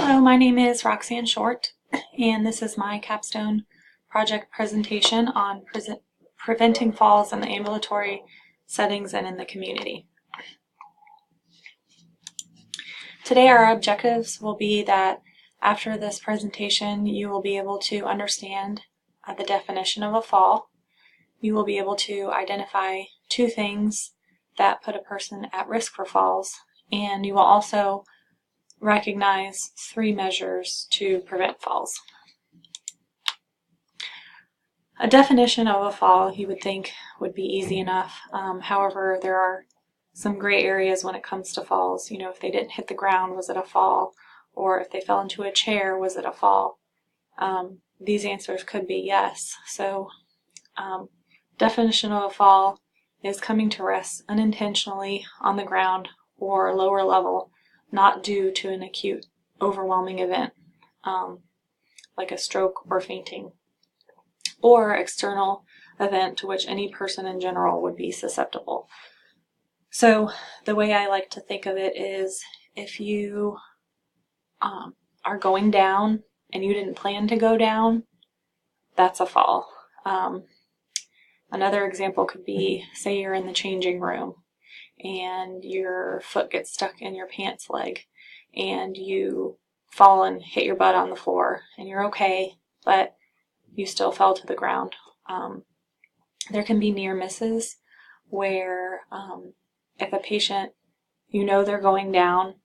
Hello, my name is Roxanne Short, and this is my capstone project presentation on preventing falls in the ambulatory settings and in the community. Today our objectives will be that after this presentation you will be able to understand the definition of a fall. You will be able to identify two things that put a person at risk for falls, and you will also recognize three measures to prevent falls. A definition of a fall you would think would be easy enough. However, there are some gray areas when it comes to falls. You know, if they didn't hit the ground, was it a fall? Or if they fell into a chair, was it a fall? These answers could be yes. So, definition of a fall is coming to rest unintentionally on the ground or lower level, not due to an acute, overwhelming event, like a stroke or fainting, or external event to which any person in general would be susceptible. So the way I like to think of it is if you are going down and you didn't plan to go down, that's a fall. Another example could be, say you're in the changing room and your foot gets stuck in your pants leg and you fall and hit your butt on the floor and you're okay, but you still fell to the ground. There can be near misses where if a patient, you know they're going down,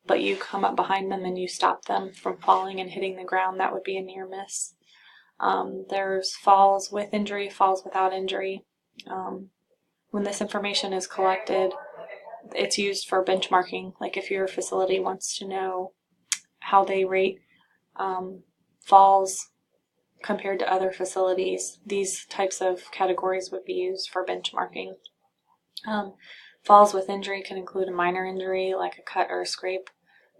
but you come up behind them and you stop them from falling and hitting the ground, that would be a near miss. There's falls with injury, falls without injury. When this information is collected, it's used for benchmarking. Like if your facility wants to know how they rate falls compared to other facilities, these types of categories would be used for benchmarking. Falls with injury can include a minor injury like a cut or a scrape.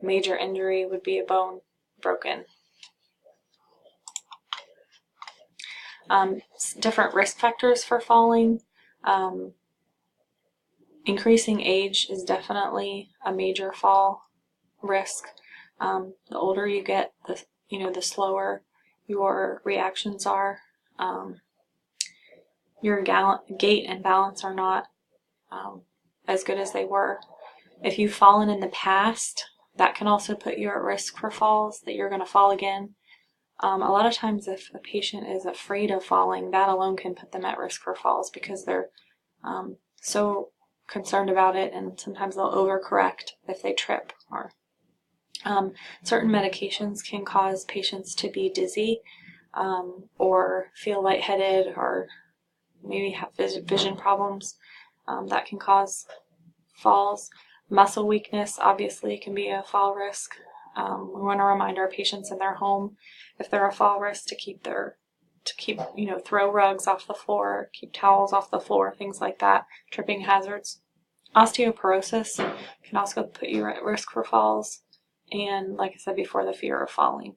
Major injury would be a bone broken. Different risk factors for falling. Increasing age is definitely a major fall risk. The older you get, the slower your reactions are. Your gait and balance are not as good as they were. If you've fallen in the past, that can also put you at risk for falls, that you're going to fall again. A lot of times if a patient is afraid of falling, that alone can put them at risk for falls because they're so concerned about it, and sometimes they'll overcorrect if they trip. Or certain medications can cause patients to be dizzy or feel lightheaded or maybe have vision problems. That can cause falls. Muscle weakness obviously can be a fall risk. We want to remind our patients in their home, if they're a fall risk, to keep throw rugs off the floor, keep towels off the floor, things like that. Tripping hazards. Osteoporosis can also put you at risk for falls, and like I said before, the fear of falling.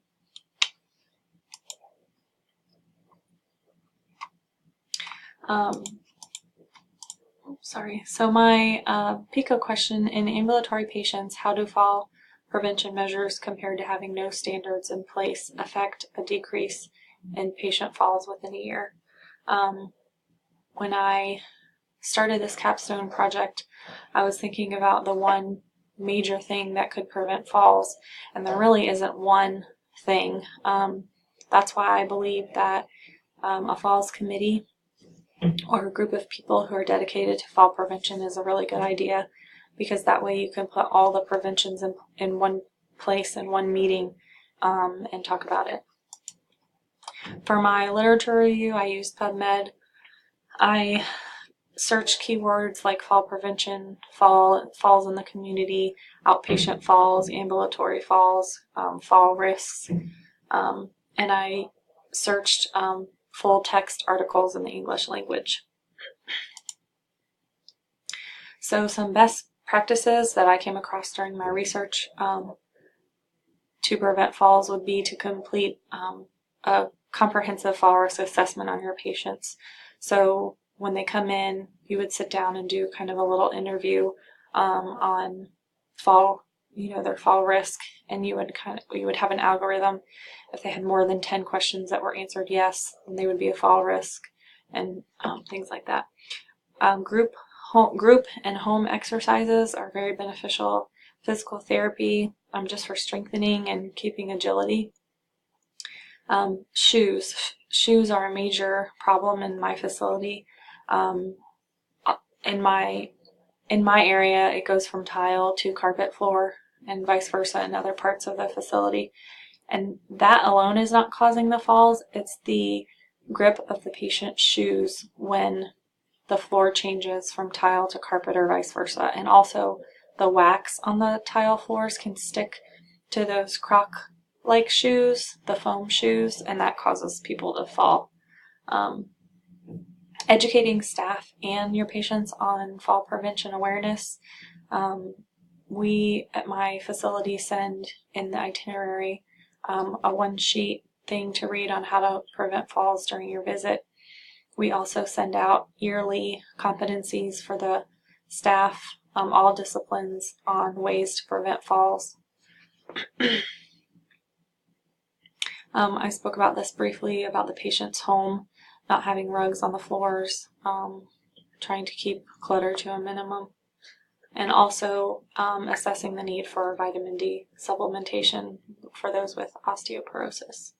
So my PICO question: in ambulatory patients, how do fall prevention measures compared to having no standards in place affect a decrease in patient falls within a year? When I started this capstone project, I was thinking about the one major thing that could prevent falls, and there really isn't one thing. That's why I believe that a falls committee or a group of people who are dedicated to fall prevention is a really good idea, because that way you can put all the preventions in one place in one meeting and talk about it. For my literature review, I used PubMed. I searched keywords like fall prevention, falls in the community, outpatient falls, ambulatory falls, fall risks, and I searched full text articles in the English language. So some best practices that I came across during my research to prevent falls would be to complete a comprehensive fall risk assessment on your patients. So when they come in, you would sit down and do kind of a little interview on fall their fall risk, and you would have an algorithm. If they had more than 10 questions that were answered yes, then they would be a fall risk, and things like that. Group and home exercises are very beneficial. Physical therapy, just for strengthening and keeping agility. Shoes are a major problem in my facility. In my area, it goes from tile to carpet floor and vice versa in other parts of the facility. And that alone is not causing the falls. It's the grip of the patient's shoes when the floor changes from tile to carpet or vice versa. And also the wax on the tile floors can stick to those croc-like shoes, the foam shoes, and that causes people to fall. Educating staff and your patients on fall prevention awareness. We at my facility send in the itinerary a one-sheet thing to read on how to prevent falls during your visit. We also send out yearly competencies for the staff, all disciplines, on ways to prevent falls. I spoke about this briefly, about the patient's home, not having rugs on the floors, trying to keep clutter to a minimum, and also assessing the need for vitamin D supplementation for those with osteoporosis.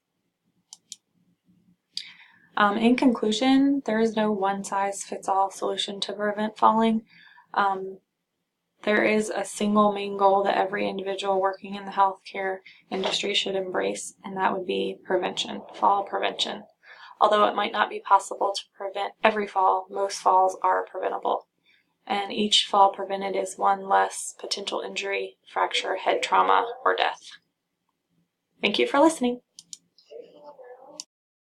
In conclusion, there is no one-size-fits-all solution to prevent falling. There is a single main goal that every individual working in the healthcare industry should embrace, and that would be prevention, fall prevention. Although it might not be possible to prevent every fall, most falls are preventable. And each fall prevented is one less potential injury, fracture, head trauma, or death. Thank you for listening.